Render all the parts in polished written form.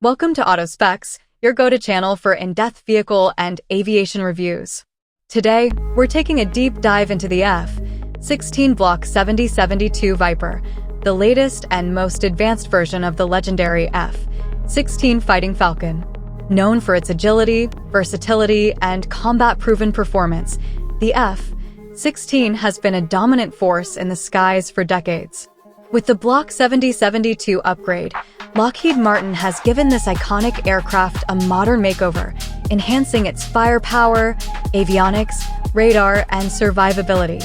Welcome to Auto Specs, your go-to channel for in-depth vehicle and aviation reviews. Today, we're taking a deep dive into the F-16 Block 7072 Viper, the latest and most advanced version of the legendary F-16 Fighting Falcon. Known for its agility, versatility, and combat-proven performance, the F-16 has been a dominant force in the skies for decades. With the Block 7072 upgrade, Lockheed Martin has given this iconic aircraft a modern makeover, enhancing its firepower, avionics, radar, and survivability.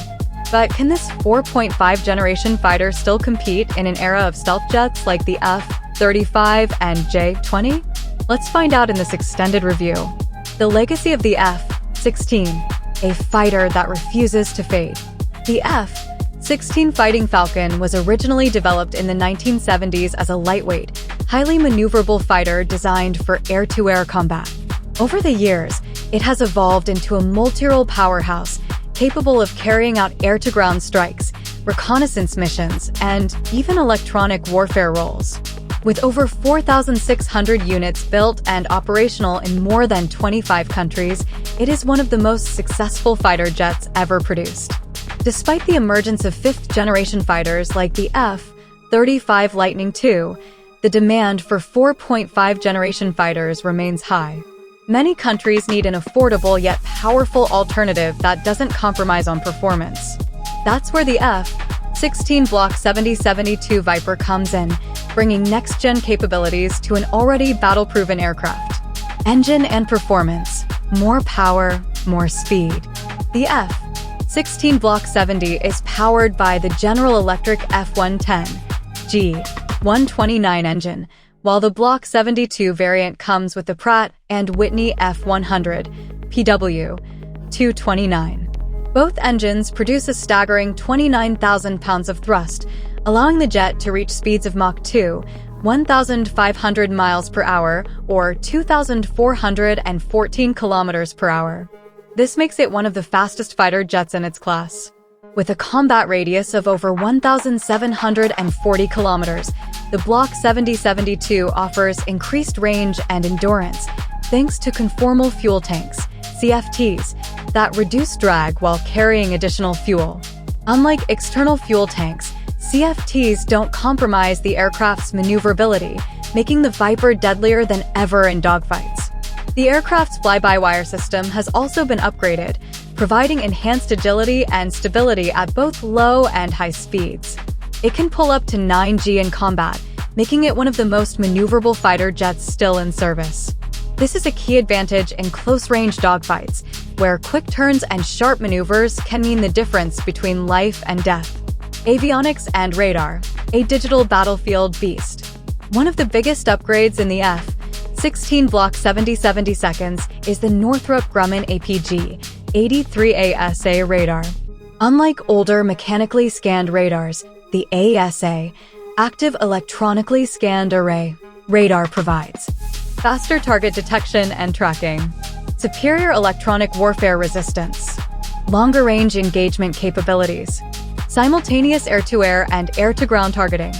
But can this 4.5 generation fighter still compete in an era of stealth jets like the F-35 and J-20? Let's find out in this extended review. The legacy of the F-16, a fighter that refuses to fade. The F-16 Fighting Falcon was originally developed in the 1970s as a lightweight, highly maneuverable fighter designed for air-to-air combat. Over the years, it has evolved into a multi-role powerhouse capable of carrying out air-to-ground strikes, reconnaissance missions, and even electronic warfare roles. With over 4,600 units built and operational in more than 25 countries, it is one of the most successful fighter jets ever produced. Despite the emergence of fifth-generation fighters like the F-35 Lightning II, the demand for 4.5-generation fighters remains high. Many countries need an affordable yet powerful alternative that doesn't compromise on performance. That's where the F-16 Block 7072 Viper comes in, bringing next-gen capabilities to an already battle-proven aircraft. Engine and performance. More power, more speed. The F-16 Block 70 is powered by the General Electric F-110 G129 engine, while the Block 72 variant comes with the Pratt and Whitney F-100 PW229. Both engines produce a staggering 29,000 pounds of thrust, allowing the jet to reach speeds of Mach 2, 1,500 miles per hour, or 2,414 kilometers per hour. This makes it one of the fastest fighter jets in its class. With a combat radius of over 1,740 kilometers, the Block 7072 offers increased range and endurance thanks to conformal fuel tanks, CFTs, that reduce drag while carrying additional fuel. Unlike external fuel tanks, CFTs don't compromise the aircraft's maneuverability, making the Viper deadlier than ever in dogfights. The aircraft's fly-by-wire system has also been upgraded, providing enhanced agility and stability at both low and high speeds. It can pull up to 9G in combat, making it one of the most maneuverable fighter jets still in service. This is a key advantage in close-range dogfights, where quick turns and sharp maneuvers can mean the difference between life and death. Avionics and radar, a digital battlefield beast. One of the biggest upgrades in the F-16 Block 7072 is the Northrop Grumman APG-83 AESA Radar. Unlike older mechanically scanned radars, the AESA, Active Electronically Scanned Array, radar provides faster target detection and tracking, superior electronic warfare resistance, longer-range engagement capabilities, simultaneous air-to-air and air-to-ground targeting.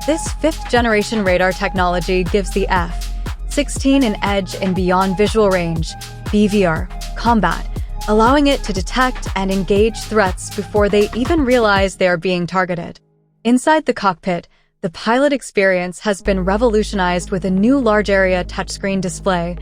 This fifth-generation radar technology gives the F-16 an edge in beyond visual range, BVR, combat, allowing it to detect and engage threats before they even realize they are being targeted. Inside the cockpit, the pilot experience has been revolutionized with a new large-area touchscreen display,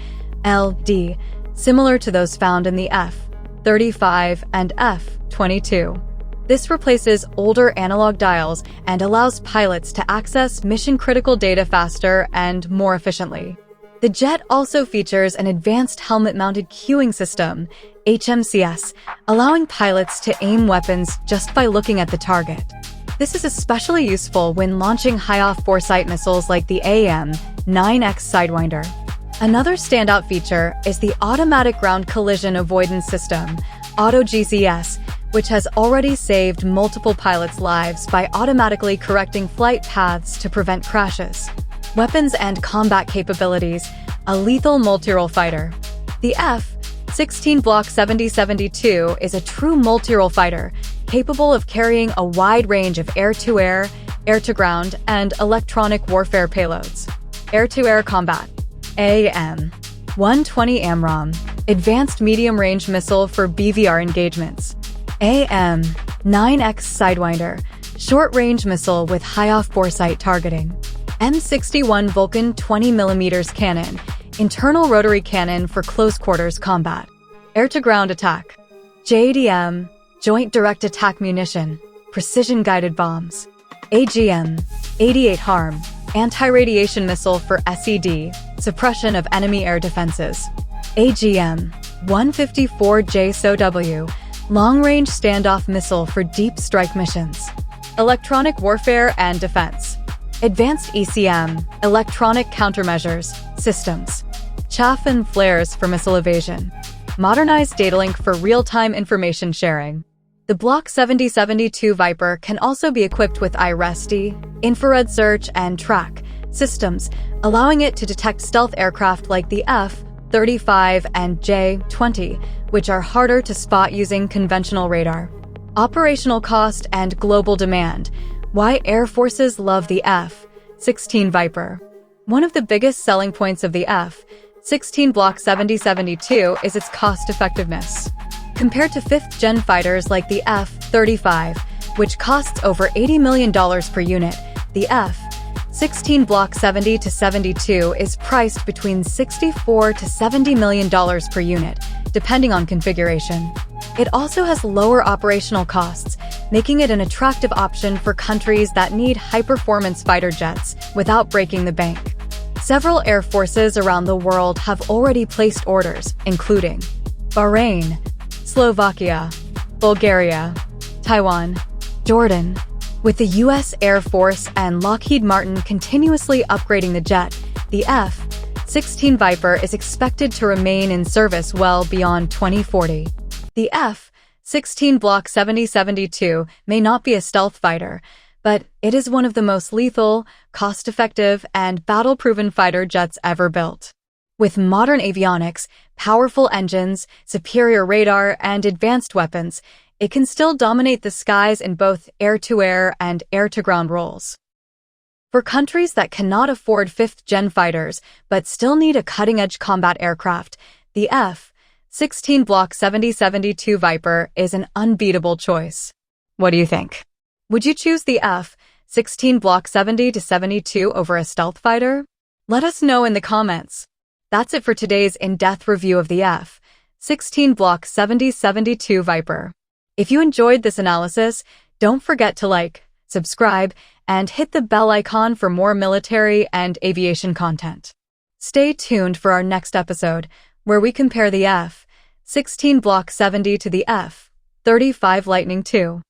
LD, similar to those found in the F-35 and F-22. This replaces older analog dials and allows pilots to access mission-critical data faster and more efficiently. The jet also features an advanced helmet-mounted cueing system, HMDS, allowing pilots to aim weapons just by looking at the target. This is especially useful when launching high-off foresight missiles like the AIM-9X Sidewinder. Another standout feature is the Automatic Ground Collision Avoidance System, AutoGCS, which has already saved multiple pilots' lives by automatically correcting flight paths to prevent crashes. Weapons and combat capabilities, a lethal multi-role fighter. The F-16 Block 7072 is a true multi-role fighter, capable of carrying a wide range of air-to-air, air-to-ground, and electronic warfare payloads. Air-to-Air Combat. AIM-120 AMRAAM, Advanced Medium Range Missile for BVR engagements. AIM-9X Sidewinder, Short Range Missile with high-off foresight targeting. M61 Vulcan 20mm Cannon, Internal Rotary Cannon for Close Quarters Combat. Air-to-Ground Attack. JDM, Joint Direct Attack Munition, Precision Guided Bombs. AGM-88 HARM, Anti-Radiation Missile for SED, Suppression of Enemy Air Defenses. AGM-154J SOW, Long-Range Standoff Missile for Deep Strike Missions. Electronic Warfare and Defense. Advanced ECM, Electronic Countermeasures, Systems. Chaff and Flares for Missile Evasion. Modernized data link for real-time information sharing. The Block 7072 Viper can also be equipped with IREST, infrared search and track systems, allowing it to detect stealth aircraft like the F-35 and J-20, which are harder to spot using conventional radar. Operational cost and global demand. Why Air Forces love the F-16 Viper. One of the biggest selling points of the F-16 Block 7072 is its cost-effectiveness. Compared to 5th-gen fighters like the F-35, which costs over $80 million per unit, the F-16 Block 70-72 is priced between $64 to $70 million per unit, depending on configuration. It also has lower operational costs, making it an attractive option for countries that need high-performance fighter jets without breaking the bank. Several air forces around the world have already placed orders, including Bahrain, Slovakia, Bulgaria, Taiwan, Jordan. With the U.S. Air Force and Lockheed Martin continuously upgrading the jet, the F-16 Viper is expected to remain in service well beyond 2040. The F-16 Block 7072 may not be a stealth fighter, but it is one of the most lethal, cost-effective, and battle-proven fighter jets ever built. With modern avionics, powerful engines, superior radar, and advanced weapons, it can still dominate the skies in both air-to-air and air-to-ground roles. For countries that cannot afford 5th-gen fighters but still need a cutting-edge combat aircraft, the F-16 Block 7072 Viper is an unbeatable choice. What do you think? Would you choose the F-16 Block 70-72 over a stealth fighter? Let us know in the comments. That's it for today's in-depth review of the F-16 Block 70-72 Viper. If you enjoyed this analysis, don't forget to like, subscribe, and hit the bell icon for more military and aviation content. Stay tuned for our next episode, where we compare the F-16 Block 70 to the F-35 Lightning II.